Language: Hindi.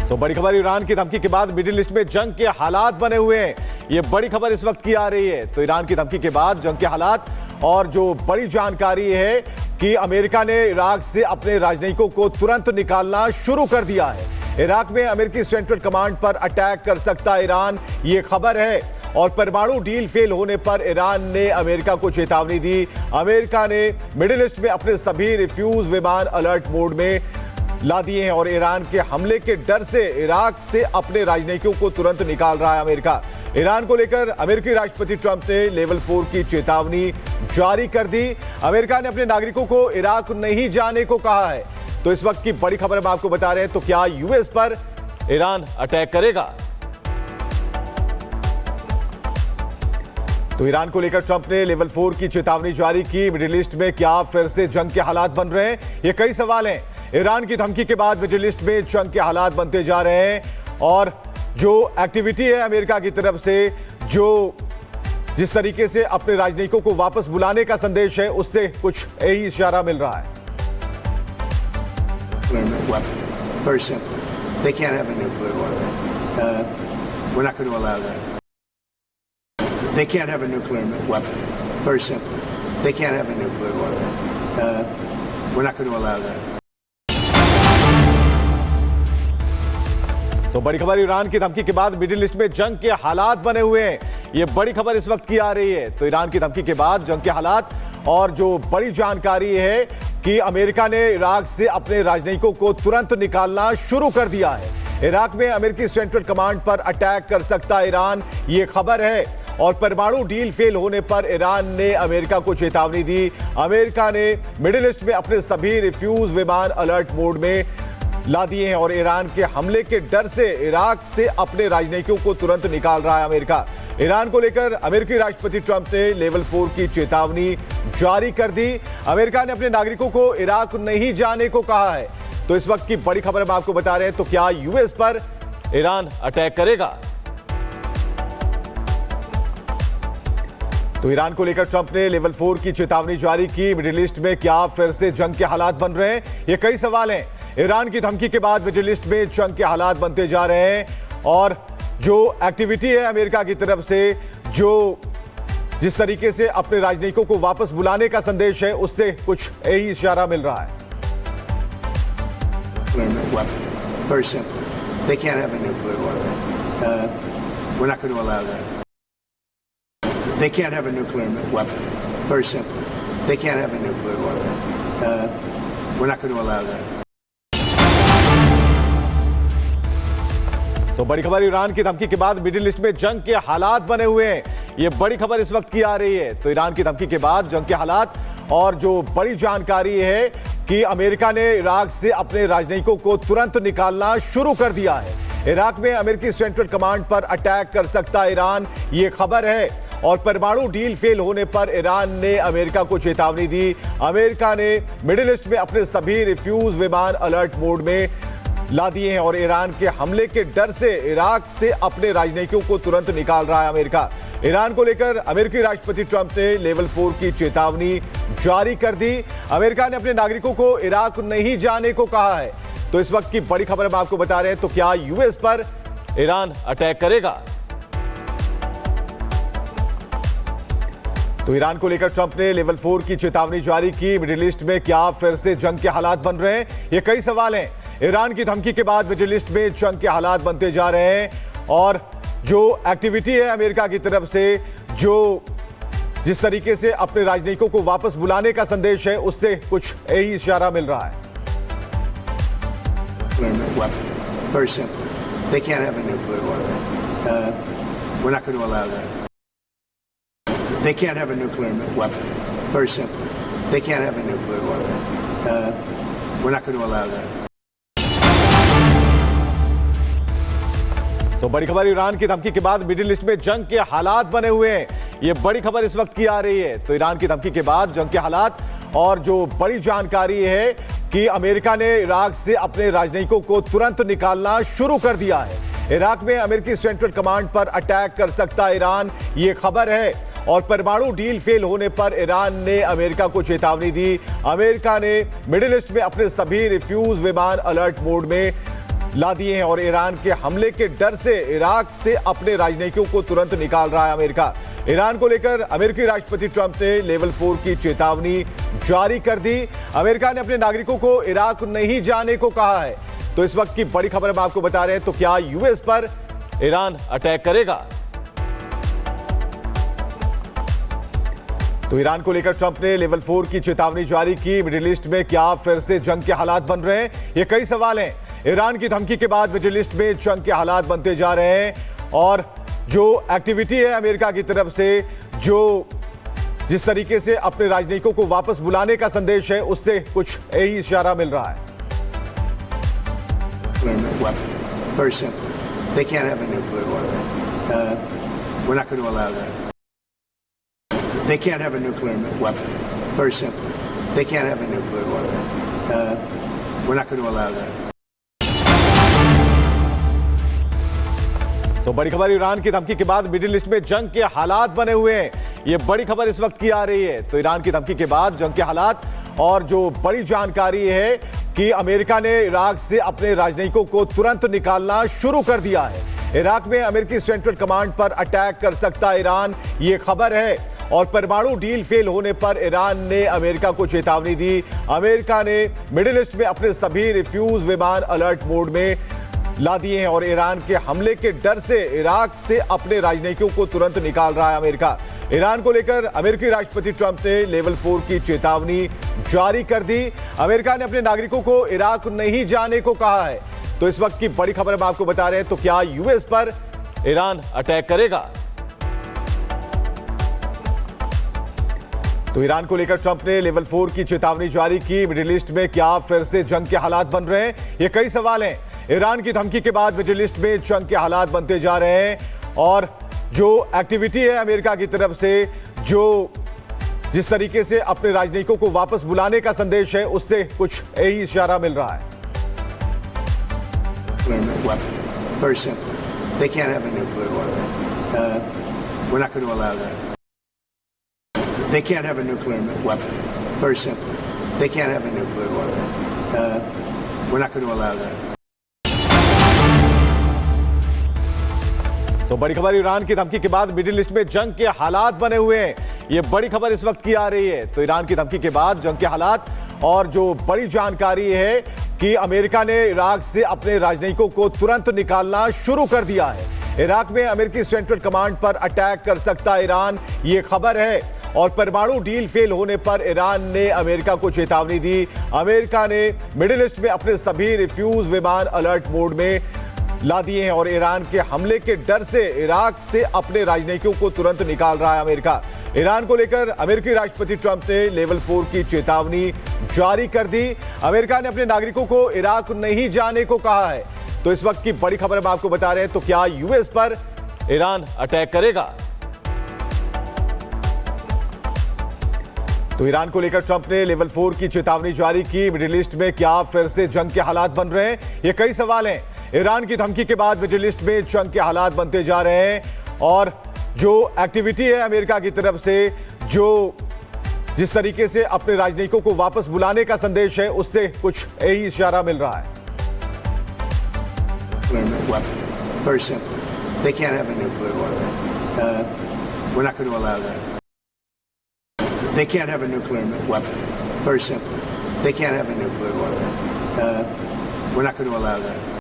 तो बड़ी खबर, ईरान की धमकी के बाद मिडिल ईस्ट में जंग के हालात बने हुए हैं। ये बड़ी खबर इस वक्त की आ रही है। तो ईरान की धमकी के बाद जंग के हालात और जो बड़ी जानकारी है कि अमेरिका ने इराक से अपने राजनयिकों को तुरंत निकालना शुरू कर दिया है। इराक में अमेरिकी सेंट्रल कमांड पर अटैक कर सकता है ईरान, ये खबर है। और परमाणु डील फेल होने पर ईरान ने अमेरिका को चेतावनी दी। अमेरिका ने मिडिल ईस्ट में अपने सभी रिफ्यूज विमान अलर्ट मोड में ला दिए हैं और ईरान के हमले के डर से इराक से अपने राजनयिकों को तुरंत निकाल रहा है अमेरिका। ईरान को लेकर अमेरिकी राष्ट्रपति ट्रंप ने लेवल 4 की चेतावनी जारी कर दी। अमेरिका ने अपने नागरिकों को इराक नहीं जाने को कहा है। तो इस वक्त की बड़ी खबर हम आपको बता रहे हैं। तो क्या यूएस पर ईरान अटैक करेगा? तो ईरान को लेकर ट्रंप ने लेवल 4 की चेतावनी जारी की। मिडिल ईस्ट में क्या फिर से जंग के हालात बन रहे हैं? ये कई सवाल हैं। ईरान की धमकी के बाद मिडिल ईस्ट में जंग के हालात बनते जा रहे हैं और जो एक्टिविटी है अमेरिका की तरफ से, जो जिस तरीके से अपने राजनयिकों को वापस बुलाने का संदेश है, उससे कुछ यही इशारा मिल रहा है। Very simple. They can't have a nuclear weapon. We're not going to allow that. They can't have a nuclear weapon. Very simple. They can't have a nuclear weapon. We're not going to allow that. तो बड़ी खबर, ईरान की धमकी के बाद मिडिल ईस्ट में जंग के हालात बने हुए हैं। ये बड़ी खबर इस वक्त की आ रही है। तो ईरान की धमकी के बाद जंग के हालात और जो बड़ी जानकारी है कि अमेरिका ने इराक से अपने राजनयिकों को तुरंत निकालना शुरू कर दिया है। इराक में अमेरिकी सेंट्रल कमांड पर अटैक कर सकता है ईरान, ये खबर है। और परमाणु डील फेल होने पर ईरान ने अमेरिका को चेतावनी दी। अमेरिका ने मिडिल ईस्ट में अपने सभी रिफ्यूज विमान अलर्ट मोड में ला दिए हैं और ईरान के हमले के डर से इराक से अपने राजनयिकों को तुरंत निकाल रहा है अमेरिका। ईरान को लेकर अमेरिकी राष्ट्रपति ट्रंप ने लेवल 4 की चेतावनी जारी कर दी। अमेरिका ने अपने नागरिकों को इराक नहीं जाने को कहा है। तो इस वक्त की बड़ी खबर हम आपको बता रहे हैं। तो क्या यूएस पर ईरान अटैक करेगा? तो ईरान को लेकर ट्रंप ने लेवल 4 की चेतावनी जारी की। मिडिल ईस्ट में क्या फिर से जंग के हालात बन रहे हैं? ये कई सवाल हैं। ईरान की धमकी के बाद मिडिल ईस्ट में जंग के हालात बनते जा रहे हैं और जो एक्टिविटी है अमेरिका की तरफ से, जो जिस तरीके से अपने राजनयिकों को वापस बुलाने का संदेश है, उससे कुछ यही इशारा मिल रहा है। Very simple. They can't have a nuclear weapon. We're not going to allow that. They can't have a nuclear weapon. Very simple. They can't have a nuclear weapon. We're not going to allow that. तो बड़ी खबर, ईरान की धमकी के बाद मिडिल ईस्ट में जंग के हालात बने हुए हैं। ये बड़ी खबर इस वक्त की आ रही है। तो ईरान की धमकी के बाद जंग के हालात और जो बड़ी जानकारी है कि अमेरिका ने इराक से अपने राजनयिकों को तुरंत निकालना शुरू कर दिया है। इराक में अमेरिकी सेंट्रल कमांड पर अटैक कर सकता है ईरान, ये खबर है। और परमाणु डील फेल होने पर ईरान ने अमेरिका को चेतावनी दी। अमेरिका ने मिडिल ईस्ट में अपने सभी रिफ्यूज विमान अलर्ट मोड में ला दिए हैं और ईरान के हमले के डर से इराक से अपने राजनयिकों को तुरंत निकाल रहा है अमेरिका। ईरान को लेकर अमेरिकी राष्ट्रपति ट्रंप ने लेवल 4 की चेतावनी जारी कर दी। अमेरिका ने अपने नागरिकों को इराक नहीं जाने को कहा है। तो इस वक्त की बड़ी खबर हम आपको बता रहे हैं। तो क्या यूएस पर ईरान अटैक करेगा? तो ईरान को लेकर ट्रंप ने लेवल 4 की चेतावनी जारी की। मिडिल ईस्ट में क्या फिर से जंग के हालात बन रहे हैं? ये कई सवाल हैं। ईरान की धमकी के बाद मिडिल ईस्ट में जंग के हालात बनते जा रहे हैं और जो एक्टिविटी है अमेरिका की तरफ से, जो जिस तरीके से अपने राजनयिकों को वापस बुलाने का संदेश है, उससे कुछ यही इशारा मिल रहा है। Very simple. They can't have a nuclear weapon. We're not going to allow that. They can't have a nuclear weapon. Very simple. They can't have a nuclear weapon. We're not going to allow that. तो बड़ी खबर, ईरान की धमकी के बाद मिडिल ईस्ट में जंग के हालात बने हुए हैं। ये बड़ी खबर इस वक्त की आ रही है। तो ईरान की धमकी के बाद जंग के हालात और जो बड़ी जानकारी है कि अमेरिका ने इराक से अपने राजनयिकों को तुरंत निकालना शुरू कर दिया है। इराक में अमेरिकी सेंट्रल कमांड पर अटैक कर सकता है ईरान, ये खबर है। और परमाणु डील फेल होने पर ईरान ने अमेरिका को चेतावनी दी। अमेरिका ने मिडिल ईस्ट में अपने सभी रिफ्यूज विमान अलर्ट मोड में ला दिए हैं और ईरान के हमले के डर से इराक से अपने राजनयिकों को तुरंत निकाल रहा है अमेरिका। ईरान को लेकर अमेरिकी राष्ट्रपति ट्रंप ने लेवल 4 की चेतावनी जारी कर दी। अमेरिका ने अपने नागरिकों को इराक नहीं जाने को कहा है। तो इस वक्त की बड़ी खबर हम आपको बता रहे हैं। तो क्या यूएस पर ईरान अटैक करेगा? तो ईरान को लेकर ट्रंप ने लेवल 4 की चेतावनी जारी की। मिडिल ईस्ट में क्या फिर से जंग के हालात बन रहे हैं? ये कई सवाल हैं। ईरान की धमकी के बाद मिडिल ईस्ट में जंग के हालात बनते जा रहे हैं और जो एक्टिविटी है अमेरिका की तरफ से, जो जिस तरीके से अपने राजनयिकों को वापस बुलाने का संदेश है, उससे कुछ यही इशारा मिल रहा है। Very simple. They can't have a nuclear weapon. We're not going to allow that. They can't have a nuclear weapon. Very simple. They can't have a nuclear weapon. We're not going to allow that. तो बड़ी खबर, ईरान की धमकी के बाद मिडिल ईस्ट में जंग के हालात बने हुए हैं। ये बड़ी खबर इस वक्त की आ रही है। तो ईरान की धमकी के बाद जंग के हालात और जो बड़ी जानकारी है कि अमेरिका ने इराक से अपने राजनयिकों को तुरंत निकालना शुरू कर दिया है। इराक में अमेरिकी सेंट्रल कमांड पर अटैक कर सकता है ईरान, ये खबर है। और परमाणु डील फेल होने पर ईरान ने अमेरिका को चेतावनी दी। अमेरिका ने मिडिल ईस्ट में अपने सभी रिफ्यूज विमान अलर्ट मोड में ला दिए हैं और ईरान के हमले के डर से इराक से अपने राजनयिकों को तुरंत निकाल रहा है अमेरिका। ईरान को लेकर अमेरिकी राष्ट्रपति ट्रंप ने लेवल 4 की चेतावनी जारी कर दी। अमेरिका ने अपने नागरिकों को इराक नहीं जाने को कहा है। तो इस वक्त की बड़ी खबर हम आपको बता रहे हैं। तो क्या यूएस पर ईरान अटैक करेगा? तो ईरान को लेकर ट्रंप ने लेवल 4 की चेतावनी जारी की। मिडिल ईस्ट में क्या फिर से जंग के हालात बन रहे हैं? ये कई सवाल हैं। ईरान की धमकी के बाद मिडिल ईस्ट में जंग के हालात बनते जा रहे हैं और जो एक्टिविटी है अमेरिका की तरफ से, जो जिस तरीके से अपने राजनयिकों को वापस बुलाने का संदेश है, उससे कुछ यही इशारा मिल रहा है। Very simple. They can't have a nuclear weapon. We're not going to allow that. They can't have a nuclear weapon. Very simple. They can't have a nuclear weapon. We're not going to allow that. तो बड़ी खबर, ईरान की धमकी के बाद मिडिल ईस्ट में जंग के हालात बने हुए हैं। ये बड़ी खबर इस वक्त की आ रही है। तो ईरान की धमकी के बाद जंग के हालात और जो बड़ी जानकारी है कि अमेरिका ने इराक से अपने राजनयिकों को तुरंत निकालना शुरू कर दिया है। इराक में अमेरिकी सेंट्रल कमांड पर अटैक कर सकता है ईरान, ये खबर है। और परमाणु डील फेल होने पर ईरान ने अमेरिका को चेतावनी दी। अमेरिका ने मिडिल ईस्ट में अपने सभी रिफ्यूज विमान अलर्ट मोड में ला दिए हैं और ईरान के हमले के डर से इराक से अपने राजनयिकों को तुरंत निकाल रहा है अमेरिका। ईरान को लेकर अमेरिकी राष्ट्रपति ट्रंप ने लेवल 4 की चेतावनी जारी कर दी। अमेरिका ने अपने नागरिकों को इराक नहीं जाने को कहा है। तो इस वक्त की बड़ी खबर हम आपको बता रहे हैं। तो क्या यूएस पर ईरान अटैक करेगा? तो ईरान को लेकर ट्रंप ने लेवल 4 की चेतावनी जारी की। मिडिल ईस्ट में क्या फिर से जंग के हालात बन रहे हैं? ये कई सवाल हैं। ईरान की धमकी के बाद मिडिल ईस्ट में जंग के हालात बनते जा रहे हैं और जो एक्टिविटी है अमेरिका की तरफ से, जो जिस तरीके से अपने राजनयिकों को वापस बुलाने का संदेश है, उससे कुछ यही इशारा मिल रहा है। Very simple. They can't have a nuclear weapon. We're not going to allow that. They can't have a nuclear weapon. Very simple. They can't have a nuclear weapon. We're not going to allow that.